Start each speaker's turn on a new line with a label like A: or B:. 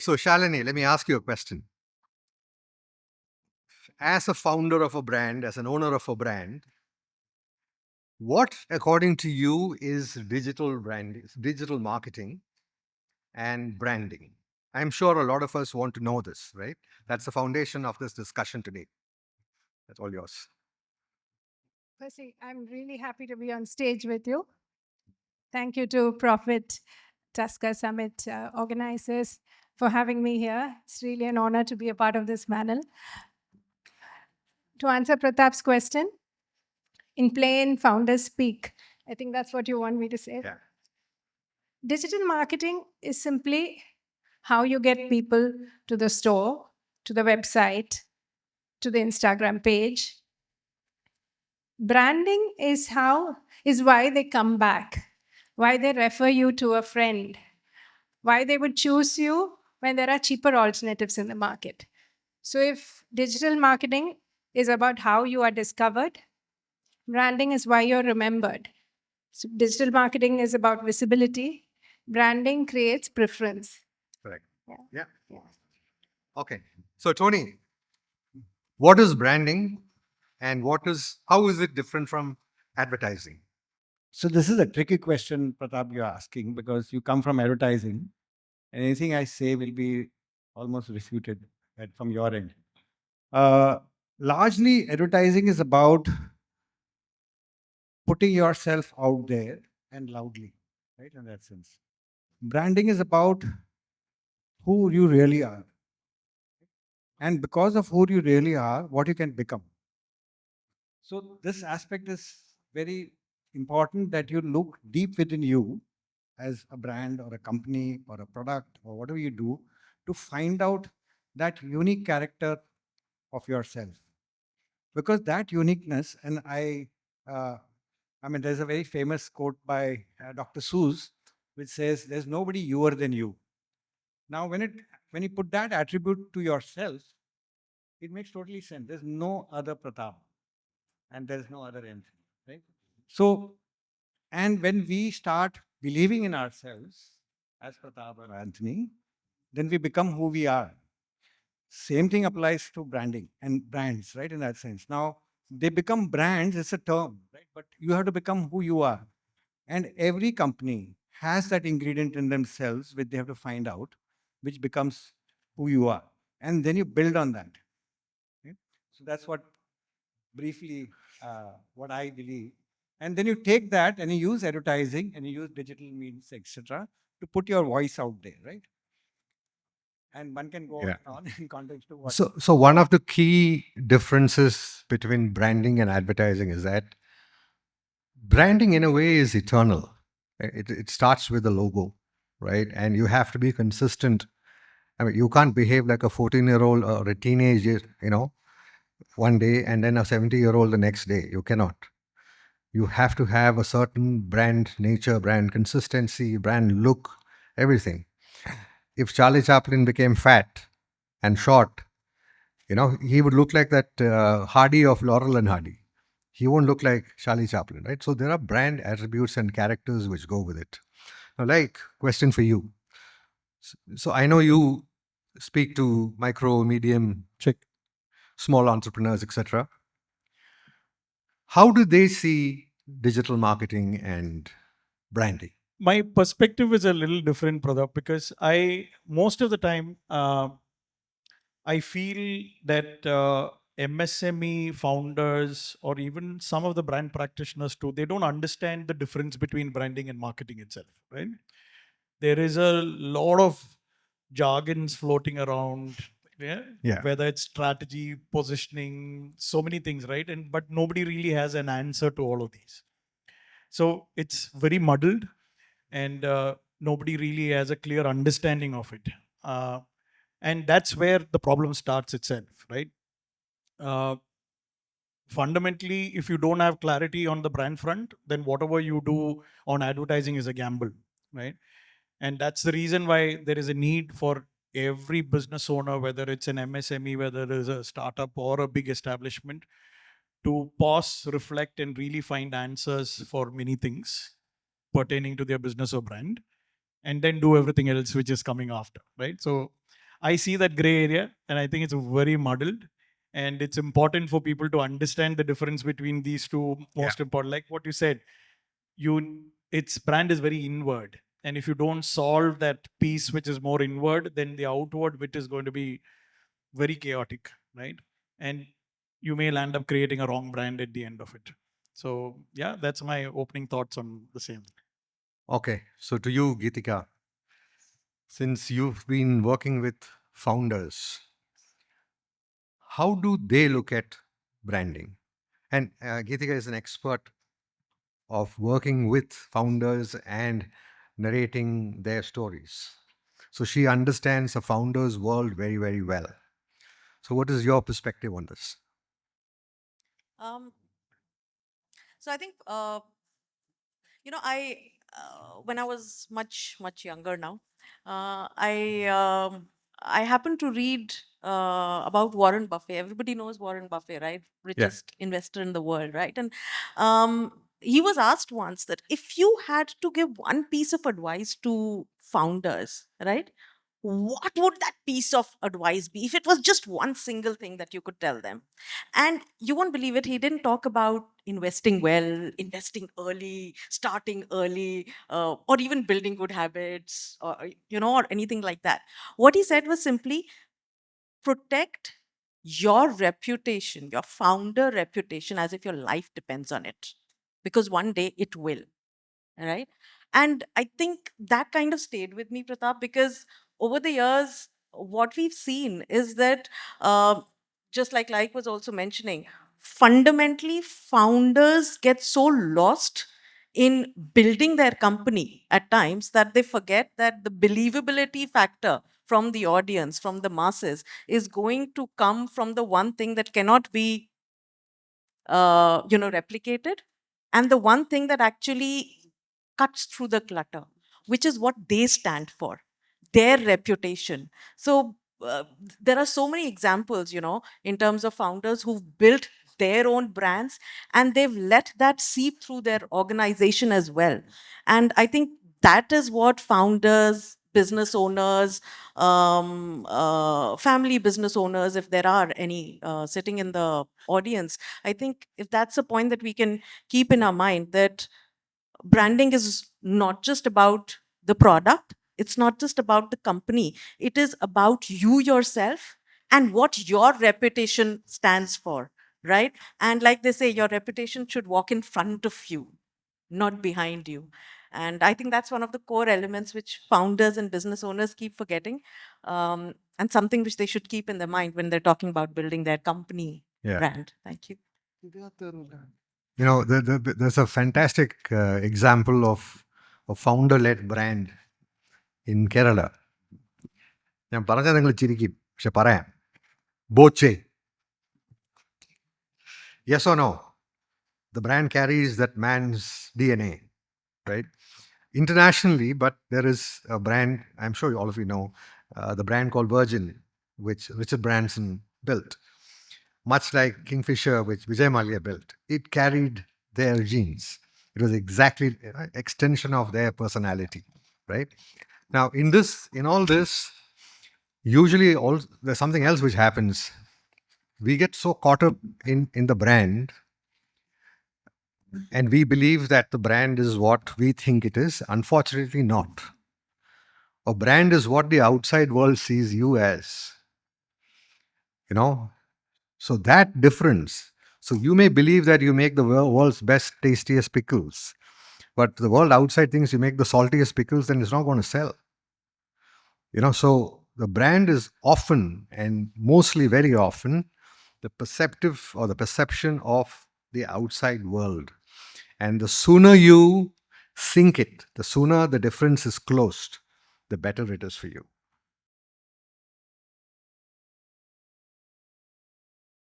A: So, Shalini, let me ask you a question. As a founder of a brand, as an owner of a brand, what, according to you, is digital marketing and branding? I'm sure a lot of us want to know this, right? That's the foundation of this discussion today. That's all yours.
B: Firstly, I'm really happy to be on stage with you. Thank you to Profit Tusker Summit organizers for having me here. It's really an honor to be a part of this panel. To answer Pratap's question, in plain founders speak, I think that's what you want me to say.
A: Yeah.
B: Digital marketing is simply how you get people to the store, to the website, to the Instagram page. Branding is why they come back, why they refer you to a friend, why they would choose you when there are cheaper alternatives in the market. So if digital marketing is about how you are discovered, branding is why you're remembered. So digital marketing is about visibility, branding creates preference.
A: Correct.
B: Yeah.
A: Yeah.
B: Yeah.
A: Okay. So, Tony, what is branding and how is it different from advertising?
C: So this is a tricky question, Pratap, you're asking, because you come from advertising. And anything I say will be almost refuted from your end. Uh, Largely, advertising is about putting yourself out there and loudly, right? In that sense, branding is about who you really are, and because of who you really are, what you can become. So this aspect is very important, that you look deep within you as a brand or a company or a product or whatever you do, to find out that unique character of yourself. Because that uniqueness, and I mean, there's a very famous quote by Dr. Seuss, which says, "There's nobody youer than you." Now, when you put that attribute to yourself, it makes totally sense. There's no other Pratap, and there's no other Anthony, right? So, and when we start believing in ourselves as Pratap or Anthony, then we become who we are. Same thing applies to branding and brands, right? In that sense. Now, they become brands, it's a term, right? But you have to become who you are. And every company has that ingredient in themselves, which they have to find out, which becomes who you are. And then you build on that. Right? So that's what briefly what I believe. And then you take that and you use advertising and you use digital means, etc., to put your voice out there, right? And one can go
A: Yeah.
C: on in context to what.
A: So one of the key differences between branding and advertising is that branding, in a way, is eternal. It starts with the logo, right? And you have to be consistent. I mean, you can't behave like a 14-year-old or a teenager, one day and then a 70-year-old the next day. You cannot. You have to have a certain brand nature, brand consistency, brand look, everything. If Charlie Chaplin became fat and short, he would look like that Hardy of Laurel and Hardy. He won't look like Charlie Chaplin, right? So there are brand attributes and characters which go with it. Now, question for you. So I know you speak to micro, medium, small entrepreneurs, etc. How do they see digital marketing and branding?
D: My perspective is a little different, Pradap, because most of the time, I feel that MSME founders or even some of the brand practitioners too, they don't understand the difference between branding and marketing itself, right? There is a lot of jargons floating around, yeah?
A: Yeah.
D: Whether it's strategy, positioning, so many things, right? But nobody really has an answer to all of these. So it's very muddled, and nobody really has a clear understanding of it. And that's where the problem starts itself, right? Uh, Fundamentally, if you don't have clarity on the brand front, then whatever you do on advertising is a gamble, right? And that's the reason why there is a need for every business owner, whether it's an MSME, whether it is a startup or a big establishment, to pause, reflect, and really find answers for many things pertaining to their business or brand, and then do everything else which is coming after, right? So I see that gray area, and I think it's very muddled. And it's important for people to understand the difference between these two most important. Like what you said, its brand is very inward, and if you don't solve that piece which is more inward, then the outward bit is going to be very chaotic, right? And you may land up creating a wrong brand at the end of it. So yeah, that's my opening thoughts on the same.
A: Okay, so to you, Geetika, since you've been working with founders, how do they look at branding? And Geetika is an expert of working with founders and narrating their stories. So she understands the founder's world very, very well. So, what is your perspective on this?
E: Um, so I think I when I was much younger now, I happened to read about Warren Buffett. Everybody knows Warren Buffett, right?
A: Yeah.
E: Richest investor in the world, right? And um, he was asked once that if you had to give one piece of advice to founders, right? What would that piece of advice be if it was just one single thing that you could tell them? And you won't believe it, he didn't talk about investing well, investing early, starting early, or even building good habits, or anything like that. What he said was simply protect your reputation, your founder reputation, as if your life depends on it. Because one day it will, right? And I think that kind of stayed with me, Pratap, because over the years, what we've seen is that, just like was also mentioning, fundamentally, founders get so lost in building their company at times that they forget that the believability factor from the audience, from the masses, is going to come from the one thing that cannot be replicated, and the one thing that actually cuts through the clutter, which is what they stand for, their reputation. So there are so many examples, in terms of founders who've built their own brands, and they've let that seep through their organization as well. And I think that is what founders, business owners, family business owners, if there are any sitting in the audience, I think if that's a point that we can keep in our mind, that branding is not just about the product, it's not just about the company, it is about you yourself and what your reputation stands for, right? And like they say, your reputation should walk in front of you, not behind you. And I think that's one of the core elements which founders and business owners keep forgetting, and something which they should keep in their mind when they're talking about building their company
A: Yeah.
E: brand. Thank you.
A: You know, there's a fantastic example of a founder led brand in Kerala. ഞാൻ പറഞ്ഞാൽ നിങ്ങൾ ചിരിക്കും പക്ഷെ പറയാം Boche yes or no, the brand carries that man's DNA, right? Internationally, but there is a brand, I'm sure all of you know, the brand called Virgin, which Richard Branson built. Much like Kingfisher, which Vijay Mallya built, it carried their genes. It was exactly an extension of their personality, right? Now, in all this, usually there's something else which happens. We get so caught up in the brand, and we believe that the brand is what we think it is. Unfortunately, not. A brand is what the outside world sees you as. You know, so that difference. So you may believe that you make the world's best, tastiest pickles, but the world outside thinks you make the saltiest pickles, then it's not going to sell. You know, so the brand is often, and mostly very often, the perceptive or the perception of the outside world. And the sooner you sink it, the sooner the difference is closed, the better it is for you.